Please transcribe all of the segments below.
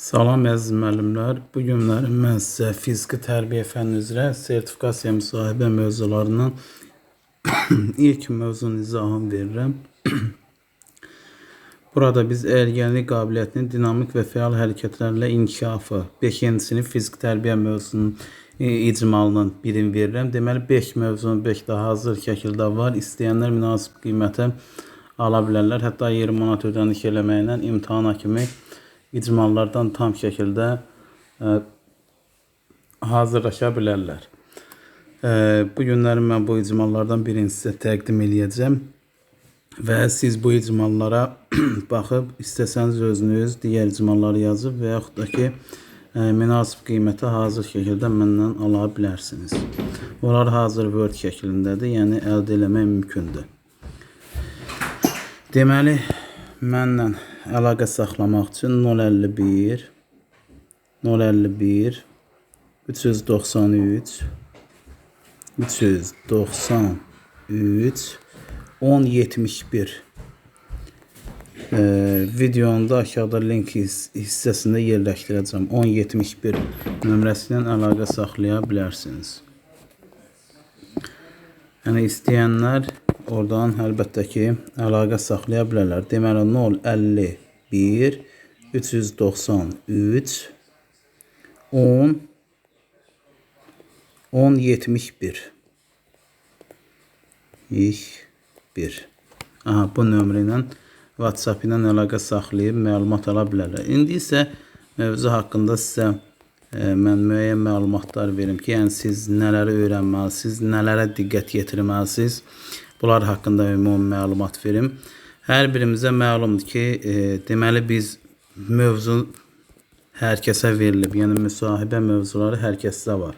Salam əziz müəllimlər. Bu günlərim mən sizə fiziki tərbiyə fənni üzrə sertifikasiya müsahibə mövzularından ilk mövzunun izahını verirəm. Burada biz ergənlik qabiliyyətinin dinamik və fəal hərəkətlərlə inkişafı 5-ci sinif fiziki tərbiyə mövzunun icmalının birini verirəm. Deməli 5 mövzunun 5 də hazır şəkildə var. İstəyənlər münasib qiymətə ala bilərlər. Hətta 20 manat ödəniş eləməklə imtahana kimi icmallardan tam şəkildə hazırlaşa bilərlər. Bu günlərim mən bu icmallardan birini sizə təqdim edəcəm və siz bu icmallara baxıb istəsəniz özünüz digər icmalları yazıb və yaxud da ki münasib qiymətə hazır şəkildə məndən ala bilərsiniz. Onlar hazır Word şəklindədir, yəni əldə eləmək mümkündür. Deməli mənlə əlaqə saxlamaq üçün 051 393 1071 videonun da aşağıda link hissəsində yerləşdirəcəm. 1071 nömrəsi ilə əlaqə saxlaya bilərsiniz. Yəni istəyənlər oradan əlbəttə ki əlaqə saxlaya bilərlər. Deməli 051 393 1071 bu nömrə ilə WhatsApp ilə əlaqə saxlayıb məlumat ala bilərlər. İndi isə mövzu haqqında sizə mən müəyyən məlumatlar verim ki, yəni siz nələri öyrənməlisiniz, nələrə diqqət yetirməlisiniz. Bunlar haqqında ümumi məlumat verim. Hər birimizə məlumdur ki, deməli biz mövzu hər kəsə verilib. Yəni müsahibə mövzuları hər kəsdə var.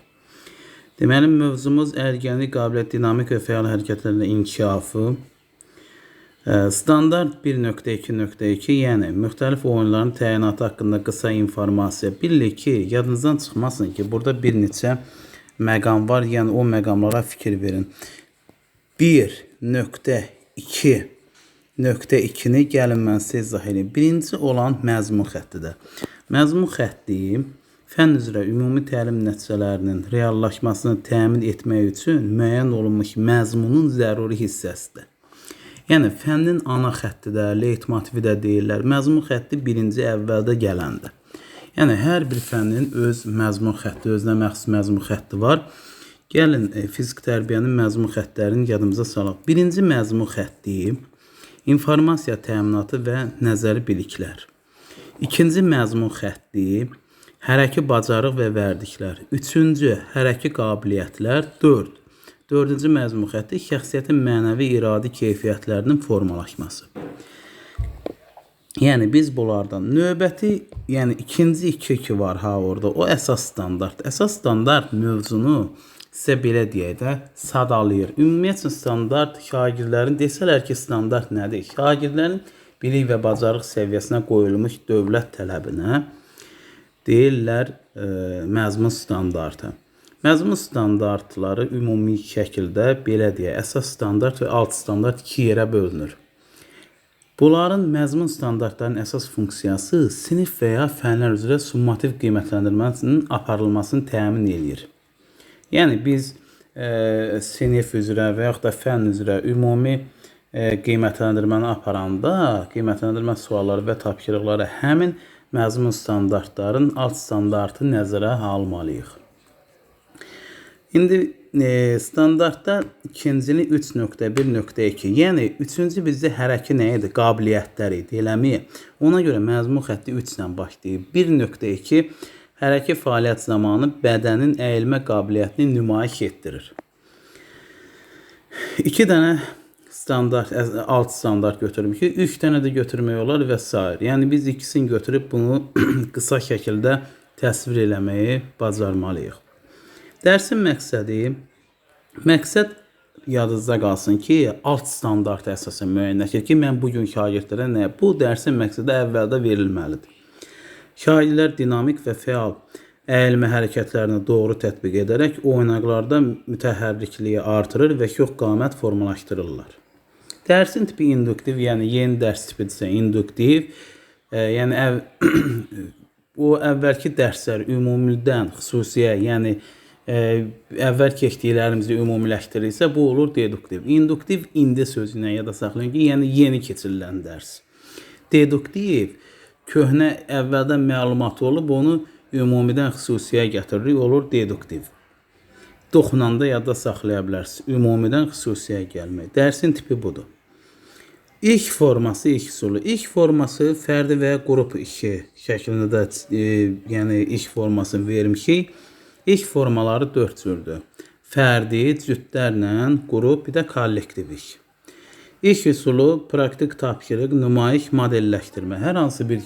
Deməli mövzumuz ergənlik qabiliyyət dinamik və fəal hərəkətlərlə inkişafı. Standart 1.2.2 yəni müxtəlif oyunların təyinatı haqqında qısa informasiya. Bilirik ki, yadınızdan çıxmasın ki, burada bir neçə məqam var, yəni o məqamlara fikir verin. 1.2.2-ni gəlin mən sizə izah edeyim. Birinci olan məzmun xəttidir. Məzmun xətti fənn üzrə ümumi təlim nəticələrinin reallaşmasını təmin etmək üçün müəyyən olunmuş məzmunun zəruri hissəsidir. Yəni fənnin ana xətti də, leytmotivi də deyirlər. Məzmun xətti birinci əvvəldə gələndir. Yəni hər bir fənnin öz məzmun xətti, özünə məxsus məzmun xətti var. Gəlin fiziki tərbiyənin məzmun xəttlərini yadımıza salaq. Birinci məzmun xətti informasiya təminatı və nəzəri biliklər. İkinci məzmun xətti hərəki bacarıq və vərdiklər. Üçüncü hərəki qabiliyyətlər. Dördüncü məzmun xətti şəxsiyyətin mənəvi iradi keyfiyyətlərinin formalaşması. Yəni biz bunlardan növbəti, yəni ikinci 2 var ha orada. O əsas standart. Əsas standart mövzunu sizə belə deyək də sadalayır. Ümumiyyətlə standart şagirdlərin desələr ki, standart nədir? Şagirdlərin bilik və bacarıq səviyyəsinə qoyulmuş dövlət tələbinə deyirlər məzmun standartı. Məzmun standartları ümumi şəkildə belə deyək, əsas standart və alt standart 2 yerə bölünür. Bunların məzmun standartlarının əsas funksiyası sinif və ya fənlər üzrə summativ qiymətləndirməsinin aparılmasını təmin edir. Yəni biz sinif üzrə və yaxud da fənn üzrə ümumi qiymətləndirməni aparanda, qiymətləndirmə sualları və tapşırıqları həmin məzmun standartların alt standartı nəzərə almalıyıq. İndi standartda ikincini 3.1.2, yəni üçüncü bizdə hərəki nə idi? Qabiliyyətlər idi, eləmi? Ona görə məzmun xətti 3 ilə başlayıb. 1.2 hərəki fəaliyyət zamanı bədənin əyilmə qabiliyyətini nümayiş etdirir. 2 dənə standart, alt standart götürürüm ki, 3 dənə də götürmək olar və s. Yəni biz ikisini götürüb bunu qısa şəkildə təsvir eləməyi bacarmalıyıq. Dərsin məqsəd yadınızda qalsın ki, alt standart əsasən müəyyənləşir ki, mən bugün şagirdlərə nə? Bu dərsin məqsədi əvvəldə verilməlidir. Şagirdlər dinamik və fəal əyilmə hərəkətlərini doğru tətbiq edərək oynaqlarda mütəhərrikliyi artırır və çox qamət formalaşdırırlar. Dərsin tipi induktiv, yəni yeni dərs tipidirsə induktiv, yəni o əvvəlki dərslər ümumidən xüsusiyə, yəni əvvəl keçdiklərimizi ümumiləşdirirsə, bu olur deduktiv. İnduktiv indi sözünə yada saxlayın ki, yəni yeni keçirilən dərs. Deduktiv köhnə əvvəldən məlumatı olub, onu ümumidən xüsusiyə gətiririk, olur deduktiv. Toxunanda yadda saxlaya bilərsiniz. Ümumidən xüsusiyə gəlmək. Dərsin tipi budur. İlk forması, ilk üsulu. İlk forması fərdi və qrup 2 şəklində də yəni ilk formasını vermişik. İlk formaları 4 cürdür. Fərdi, cütlərlə, qrup, bir də kollektivik. İlk üsulu praktik tapşırıq, nümayiş, modelləşdirmə. Hər hansı bir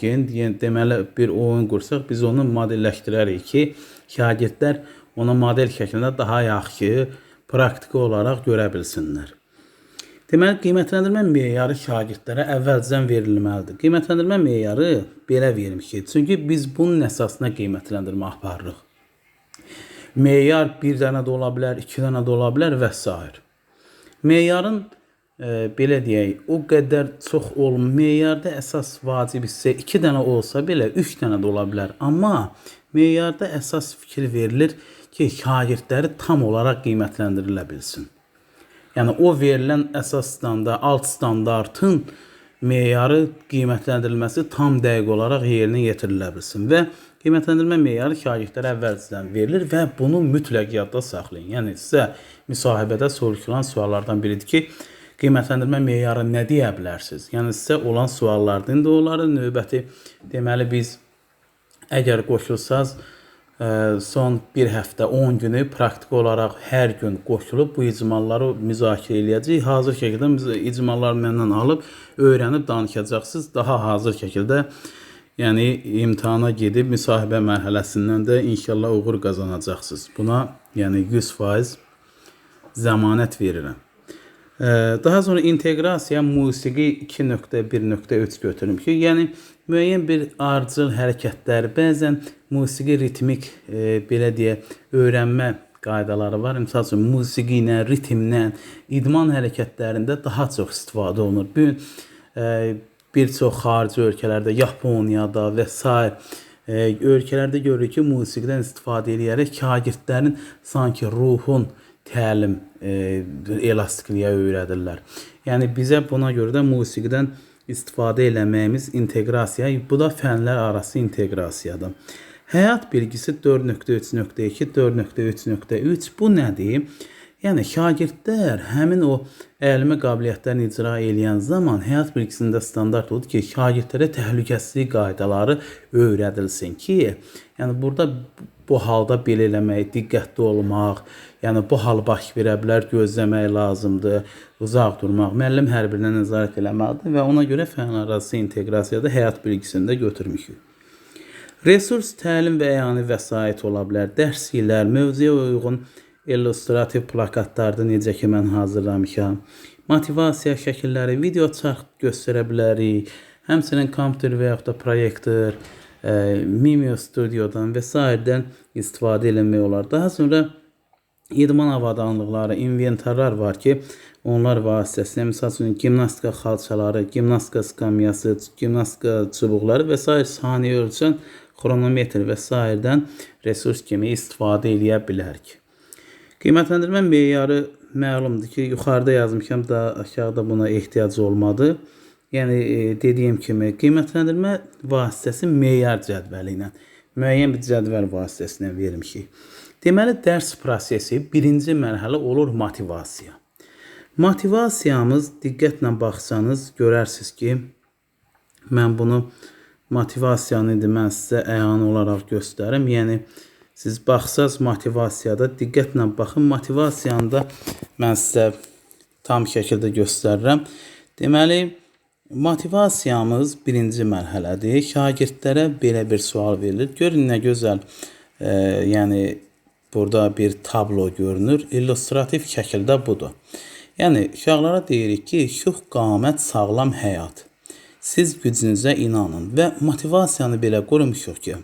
deməli bir oyun qursaq, biz onu modelləşdirərik ki, şagirdlər onu model şəklində daha yaxşı, praktiki olaraq görə bilsinlər. Deməli, qiymətləndirmə meyarı şagirdlərə əvvəlcədən verilməlidir. Qiymətləndirmə meyarı belə vermişik. Çünki biz bunun əsasına qiymətləndirmə aparırıq. Meyar bir dənə də ola bilər, 2 dənə də ola bilər və s. Meyarın, belə deyək, o qədər çox olmur. Meyarda əsas vacib hissə 2 dənə olsa belə 3 dənə də ola bilər. Amma meyarda əsas fikir verilir ki, şagirdləri tam olaraq qiymətləndirilə bilsin. Yəni o verilən əsas standart, alt standartın meyarı qiymətləndirilməsi tam dəqiq olaraq yerinə yetirilə bilsin və qiymətləndirmə meyarı şagirdlərə əvvəlcədən verilir və bunu mütləq yadda saxlayın. Yəni sizə müsahibədə soruşulan suallardan biridir ki, qiymətləndirmə meyarı nə deyə bilərsiniz? Yəni sizə olan suallardır. İndi onları növbəti, deməli biz əgər qoşulsaz, son bir həftə 10 günü praktiki olaraq hər gün qoşulub bu icmalları müzakirə eləyəcəyik. Hazır şəkildə icmalları məndən alıb, öyrənib danışacaqsınız. Daha hazır şəkildə yəni imtahana gedib müsahibə mərhələsindən də inşallah uğur qazanacaqsınız. Buna yəni 100% zəmanət verirəm. Daha sonra inteqrasiya musiqi 2.1.3 götürüm ki, yəni müəyyən bir ardıcıl hərəkətlər, bəzən musiqi ritmik, belə deyə, öyrənmə qaydaları var. Misal üçün, musiqi ilə, ritmlə, idman hərəkətlərində daha çox istifadə olunur. Bir çox xarici ölkələrdə, Yaponiyada və s. ölkələrdə görürük ki, musiqidən istifadə edərək şagirdlərin sanki ruhun təlim, elastikliyə öyrədirlər. Yəni bizə buna görə də musiqidən istifadə eləməyimiz inteqrasiya, bu da fənlər arası inteqrasiyadır. Həyat bilgisi 4.3.2, 4.3.3 bu nədir? Yəni şagirdlər həmin o elmi qabiliyyətlərini icra edən zaman həyat bilgisində standart odur ki, şagirdlərə təhlükəsizlik qaydaları öyrədilsin ki, yəni burada bu halda belə eləmək, diqqətli olmaq, yəni bu hal baş verə bilər, gözləmək lazımdır, uzaq durmaq, müəllim hər birinə nəzarət eləməlidir və ona görə fənlər arası inteqrasiyada həyat bilgisində götürmüşük. Resurs, təlim və əyani vəsait ola bilər, dərsliklər, mövzuya uyğun illüstrativ plakatlarda necə ki mən hazırlamışam, motivasiya şəkilləri, video çarx göstərə bilərik, həmçinin kompüter və yaxud da proyektor, Mimeo Studio'dan və s.dən istifadə eləmək olar. Daha sonra idman avadanlıqları, inventarlar var ki, onlar vasitəsilə, misal üçün, gimnastika xalçaları, gimnastika skamyası, gimnastika çubuqları və s. saniyə ölçən xronometr və s.dən resurs kimi istifadə eləyə bilərik. Qiymətləndirmə meyarı məlumdur ki, yuxarıda yazmışam da, aşağıda buna ehtiyac olmadı. Yəni, dediyim kimi, qiymətləndirmə vasitəsi meyar cədvəli ilə, müəyyən bir cədvəl vasitəsilə vermişik. Deməli, dərs prosesi birinci mərhələ olur motivasiya. Motivasiyamız, diqqətlə baxsanız, görərsiniz ki, mən bunu motivasiyanı indi mən sizə əyani olaraq göstərim. Yəni, siz baxsaz motivasiyada, diqqətlə baxın, motivasiyanı da mən sizə tam şəkildə göstərirəm. Deməli, motivasiyamız birinci mərhələdir. Şagirdlərə belə bir sual verilir. Görün nə gözəl, yəni burada bir tablo görünür. İllüstrativ şəkildə budur. Yəni uşaqlara deyirik ki, şux qamət sağlam həyat. Siz gücünüzə inanın və motivasiyanı belə qurmuşuq ki,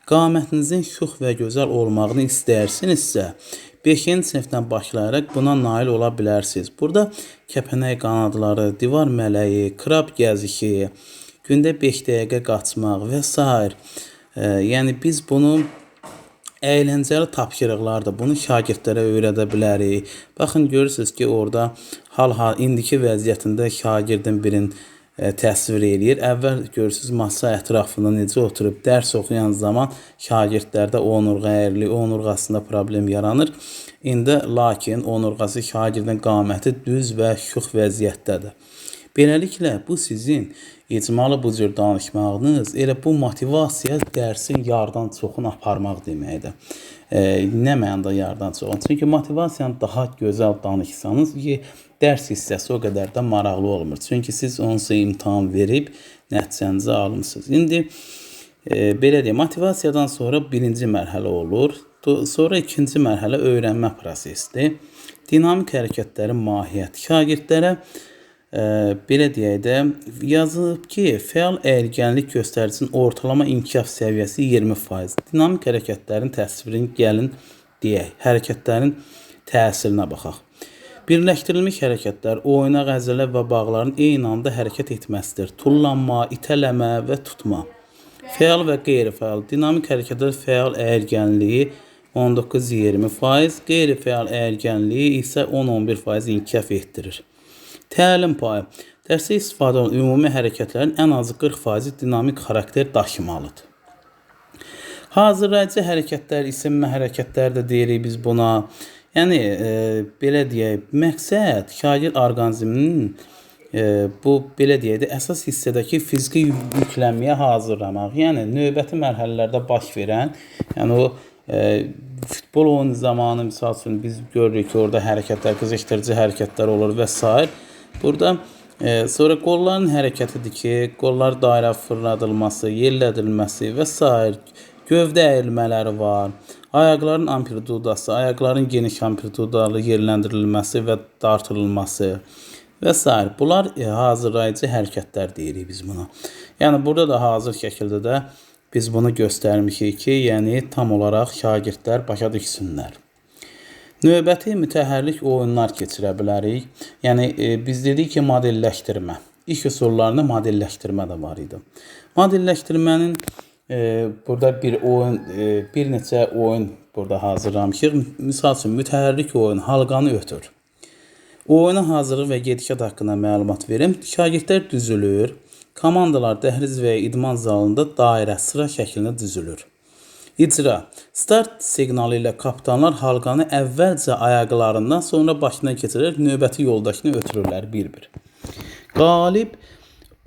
qamətinizin şux və gözəl olmağını istəyirsinizsə, 5-ci sinifdən başlayaraq buna nail ola bilərsiniz. Burada kəpənək qanadları, divar mələyi, krab gəzişi, gündə 5 dəqiqə qaçmaq və s. Yəni biz bunu əyləncəli tapşırıqlarda bunu şagirdlərə öyrədə bilərik. Baxın görürsüz ki, orada indiki vəziyyətində şagirdin birin təsvir eləyir. Əvvəl görürsüz masa ətrafında necə oturub dərs oxuyan zaman şagirdlərdə onurğa əyrilik, onurğasında problem yaranır. İndi lakin onurğası şagirdin qaməti düz və şux vəziyyətdədir. Beləliklə bu sizin icmalı bu cür danışmağınız elə bu motivasiya dərsin yardan çoxunu aparmaq deməkdir. Nə mənada yardan çoxunu? Çünki motivasiyanı daha gözəl danışsanız ki, dərs hissəsi o qədər də maraqlı olmur. Çünki siz onsuz imtahan verib nəticənizi almışsınız. İndi belə deyək, motivasiyadan sonra birinci mərhələ olur. Sonra ikinci mərhələ öyrənmə prosesidir. Dinamik hərəkətlərin mahiyyəti. Şagirdlərə belə deyək də yazılıb ki, fəal əyilgənlik göstəricisinin ortalama inkişaf səviyyəsi 20%. Dinamik hərəkətlərin təsvirini gəlin deyək, hərəkətlərin təsirinə baxaq. Birləşdirilmiş hərəkətlər oyuna, əzələ və bağların eyni anda hərəkət etməsidir. Tullanma, itələmə və tutma. Fəal və qeyri-fəal. Dinamik hərəkətlər fəal əyilgənliyi 19-20%, qeyri-fəal əyilgənliyi isə 10-11% inkişaf etdirir. Təlim payı. Dərsdə istifadə olunan ümumi hərəkətlərin ən azı 40% dinamik xarakter daşımalıdır. Hazırlayıcı hərəkətlər, isinmə hərəkətləri də deyirik biz buna. Yəni, belə deyək, məqsəd şagird orqanizminin bu, belə deyək də, əsas hissədəki fiziki yüklənməyə hazırlamaq. Yəni, növbəti mərhələlərdə baş verən, yəni o futbol oyunu zamanı, misal üçün, biz görürük ki, orada hərəkətlər, qızışdırıcı hərəkətlər olur və s. Burada sonra qolların hərəkətidir ki, qollar dairə fırladılması, yellədilməsi və s. Gövdə əyilmələri var. Ayaqların amplitudası, ayaqların geniş amplitudalı yerləndirilməsi və dartılılması və s. Bunlar hazırlayıcı hərəkətlər deyirik biz buna. Yəni, burada da hazır şəkildə də biz bunu göstərmişik ki, yəni tam olaraq şagirdlər başa düşsünlər. Növbəti mütəhərrik oyunlar keçirə bilərik. Yəni, biz dedik ki, modelləşdirmə. İş üsullarında modelləşdirmə də var idi. Modelləşdirmənin burada bir neçə oyun burada hazırlamışıq. Misal üçün, mütəhərrik oyun, halqanı ötür. Oyuna hazırlıq və gedişat haqqında məlumat verim. Şagirdlər düzülür. Komandalar dəhliz və idman zalında dairə, sıra şəklində düzülür. İcra. Start siqnalı ilə kapitanlar halqanı əvvəlcə ayaqlarından sonra başından keçirər, növbəti yoldaşını ötürürlər bir-bir. Qalib,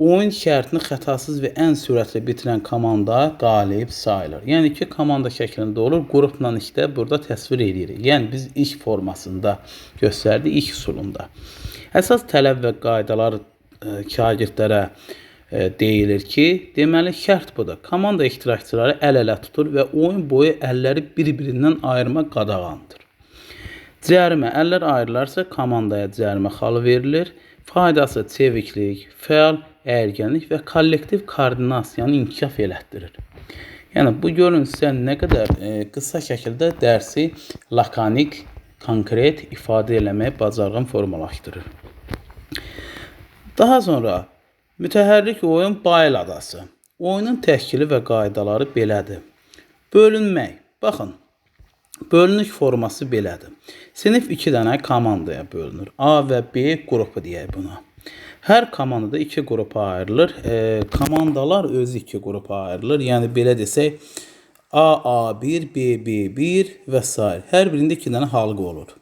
oyun şərtini xətasız və ən sürətli bitirən komanda qalib sayılır. Yəni ki, komanda şəklində olur, qrupla işdə burada təsvir edirik. Yəni biz iş formasında göstərdik, iş üsulunda. Əsas tələb və qaydalar şagirdlərə deyilir ki, deməli şərt budur. Komanda iştirakçıları əl-ələ tutur və oyun boyu əlləri bir-birindən ayırma qadağandır. Cərimə. Əllər ayrılarsa komandaya cərimə xalı verilir. Faydası çeviklik, fəal əyilgənlik və kollektiv koordinasiyanı inkişaf elətdirir. Yəni, bu görün sizə nə qədər qısa şəkildə dərsi lakanik, konkret ifadə eləməyə bacarığın formalaşdırır. Daha sonra mütəhərrik oyun Bayıl adası. Oyunun təşkili və qaydaları belədir. Bölünmək. Baxın, bölünük forması belədir. Sinif 2 dənə komandaya bölünür. A və B qrupu deyək buna. Hər komandada 2 qrupa ayrılır. Komandalar özü 2 qrupa ayrılır. Yəni, belə desək, A1, B1 və s. Hər birində 2 dənə halqa olur.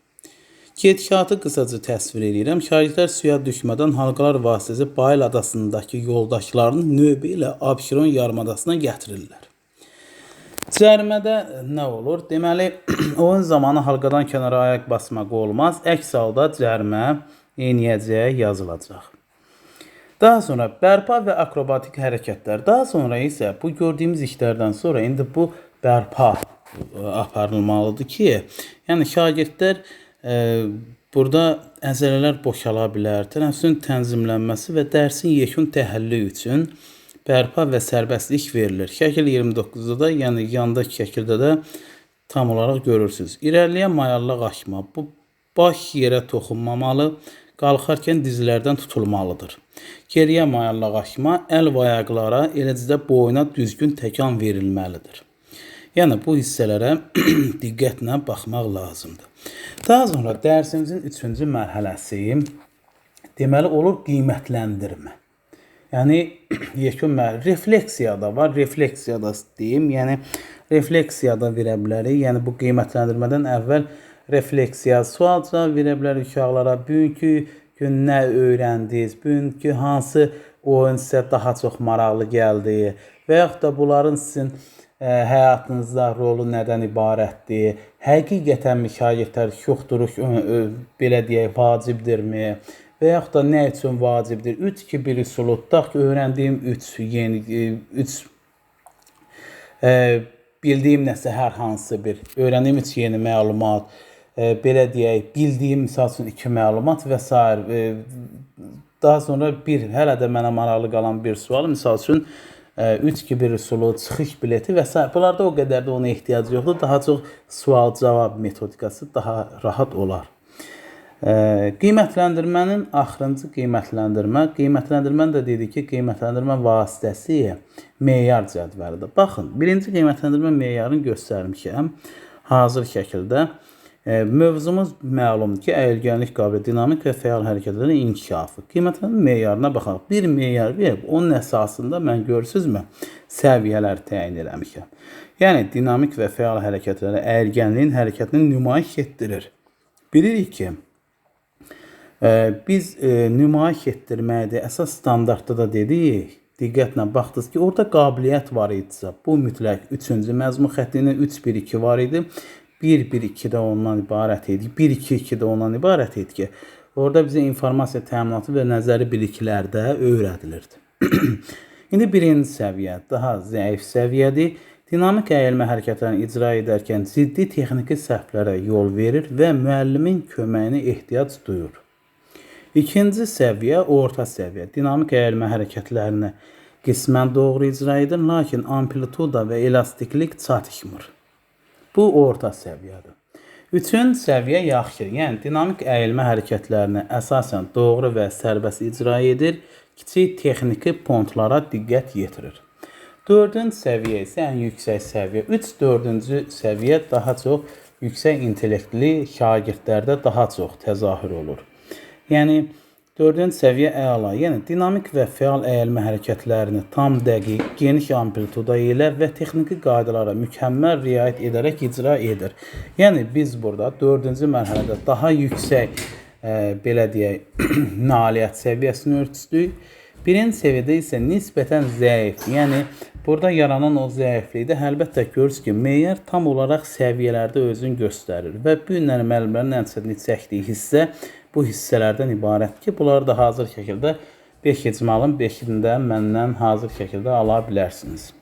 Gedişatı qısaca təsvir edirəm. Şagirdlər suya düşmədən halqalar vasitəsi Bayıl adasındakı yoldaşlarını növbə ilə Abşeron yarımadasına gətirirlər. Cərimədə nə olur? Deməli, oyun zamanı halqadan kənara ayaq basmaq olmaz. Əks halda cərimə eniyəcək, yazılacaq. Daha sonra bərpa və akrobatik hərəkətlər. Daha sonra isə bu gördüyümüz işlərdən sonra indi bu bərpa aparılmalıdır ki, yəni şagirdlər burada əzələlər boşala bilər, tənəffüsün tənzimlənməsi və dərsin yekun təhlili üçün bərpa və sərbəstlik verilir. Şəkil 29-da da, yəni yandakı şəkildə də tam olaraq görürsünüz. İrəliyən mayallıq aşma. Bu baş yerə toxunmamalı, qalxarkən dizlərdən tutulmalıdır. Geriyə mayallaqaşma, əl və ayaqlara, eləcə də boyuna düzgün təkan verilməlidir. Yəni bu hissələrə diqqətlə baxmaq lazımdır. Daha sonra dərsimizin 3-cü mərhələsi deməli olur qiymətləndirmə. Yəni yekun refleksiyada var, refleksiyada deyim, yəni refleksiyada verə bilərik. Yəni bu qiymətləndirmədən əvvəl refleksiya sual cavab verə bilərik uşaqlara. Bugünkü gün nə öyrəndiniz? Bugünkü hansı oyun sizə daha çox maraqlı gəldi? Və yaxud da bunların sizin həyatınızda rolu nədən ibarətdir? Həqiqətənmi şagirdlər yoxduruq, belə deyək, vacibdirmi? Və yaxud da nə üçün vacibdir? 3-2-1 üsulu tutaq ki, öyrəndiyim 3 bildiyim nəsə hər hansı bir, öyrəndiyim 3 yeni məlumat, belə deyək, bildiyim misal üçün 2 məlumat və s. Daha sonra hələ də mənə maraqlı qalan bir sual, misal üçün 3-2-1 üsulu, çıxış bileti və s. Bunlarda o qədər də ona ehtiyac yoxdur. Daha çox sual-cavab metodikası daha rahat olar. Qiymətləndirmənin axırıncı qiymətləndirməni də dedik ki, qiymətləndirmə vasitəsi meyar cədvəlidir. Baxın, birinci qiymətləndirmə meyarını göstərmişəm hazır şəkildə. Mövzumuz məlumdur ki, əyilgənlik qabiliyyəti, dinamik və fəal hərəkətlərin inkişafı. Qiymətləndirmə meyarına baxaq. Bir meyar verib, onun əsasında mən görürsünüzmü, səviyyələr təyin eləmişəm. Yəni, dinamik və fəal hərəkətləri əyilgənliyin hərəkətini nümayiş etdirir. Bilirik ki, biz nümayiş etdirməkdə əsas standartda da dedik, diqqətlə baxdınız ki, orada qabiliyyət var idisə, bu mütləq 3-cü məzmun xətti ilə 3-1-2 var idi. 1-1-2 də ondan ibarət idi. 1-2-2 də ondan ibarət idi ki, orada bizə informasiya təminatı və nəzəri biliklər də öyrədilirdi. İndi birinci səviyyə daha zəif səviyyədir. Dinamik əyilmə hərəkətlərini icra edərkən ciddi texniki səhvlərə yol verir və müəllimin köməyinə ehtiyac duyur. İkinci səviyyə orta səviyyə. Dinamik əyilmə hərəkətlərini qismən doğru icra edir, lakin amplituda və elastiklik çatışmır. Bu orta səviyyədir. Üçüncü səviyyə yaxşı, yəni dinamik əyilmə hərəkətlərini əsasən doğru və sərbəst icra edir, kiçik texniki pontlara diqqət yetirir. Dördüncü səviyyə isə ən yüksək səviyyə. 3-4-cü səviyyə daha çox yüksək intellektli şagirdlərdə daha çox təzahür olur. Yəni 4-cü səviyyə əla, yəni dinamik və fəal əyilmə hərəkətlərini tam dəqiq, geniş amplituda ilə və texniki qaydalara mükəmməl riayət edərək icra edir. Yəni biz burada 4-cü mərhələdə daha yüksək, belə deyək, nailiyyət səviyyəsini ölçdük. Birinci səviyyədə isə nisbətən zəif, yəni burada yaranan o zəiflikdə əlbəttə görürüz ki, meyar tam olaraq səviyyələrdə özünü göstərir və bu günləri müəllimlərin ən çətinlik çəkdiyi hissə bu hissələrdən ibarət ki, bunları da hazır şəkildə 5 icmalın 5-ini də məndən hazır şəkildə ala bilərsiniz.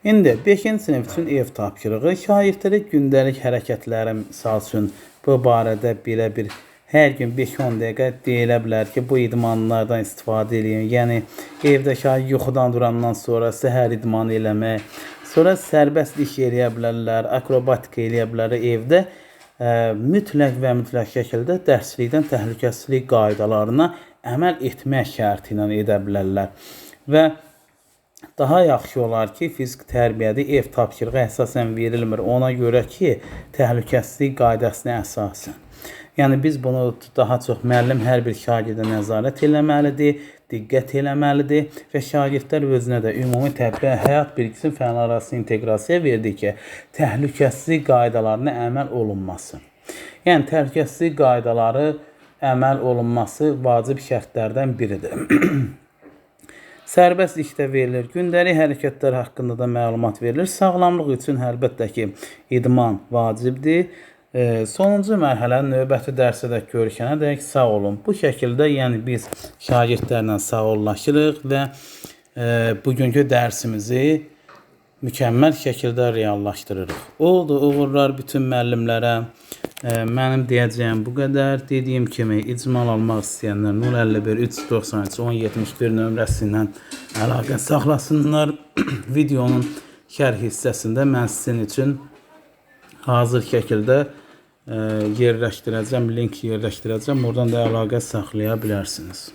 İndi 5-ci sinif üçün ev tapşırığı, şagirdlərə gündəlik hərəkətləri misal üçün bu barədə belə bir hər gün 5-10 dəqiqə deyilə bilər ki, bu idmanlardan istifadə edin. Yəni evdə şagird yuxudan durandan sonra səhər idmanı eləmək, sonra sərbəst iş eləyə bilərlər, akrobatika eləyə bilərlər evdə. Mütləq və mütləq şəkildə dərslikdən təhlükəsizlik qaydalarına əməl etmək şərti ilə edə bilərlər. Və daha yaxşı olar ki, fiziki tərbiyədə ev tapşırığı əsasən verilmir. Ona görə ki, təhlükəsizlik qaydasına əsasən. Yəni biz bunu daha çox müəllim hər bir şagirdə nəzarət eləməlidir, diqqət eləməlidir və şagirdlər özünə də ümumi təbliğ həyat bilgisi fənarası inteqrasiya verdi ki, təhlükəsizlik qaydalarına əməl olunması. Yəni təhlükəsizlik qaydaları əməl olunması vacib şərtlərdən biridir. Sərbəst işdə verilir, gündəlik hərəkətlər haqqında da məlumat verilir. Sağlamlıq üçün əlbəttə ki, idman vacibdir. Sonuncu mərhələnin növbəti dərsə də görüşənədək sağ olun. Bu şəkildə yəni biz şagirdlərlə sağollaşırıq və bugünkü dərsimizi mükəmməl şəkildə reallaşdırırıq. Oldu, uğurlar bütün müəllimlərə. Mənim deyəcəyim bu qədər. Dediyim kimi icmal almaq istəyənlər 051 393 1071 nömrəsi ilə əlaqə saxlasınlar. Videonun şərh hissəsində mən sizin üçün hazır şəkildə yerləşdirəcəm, link yerləşdirəcəm. Oradan da əlaqə saxlaya bilərsiniz.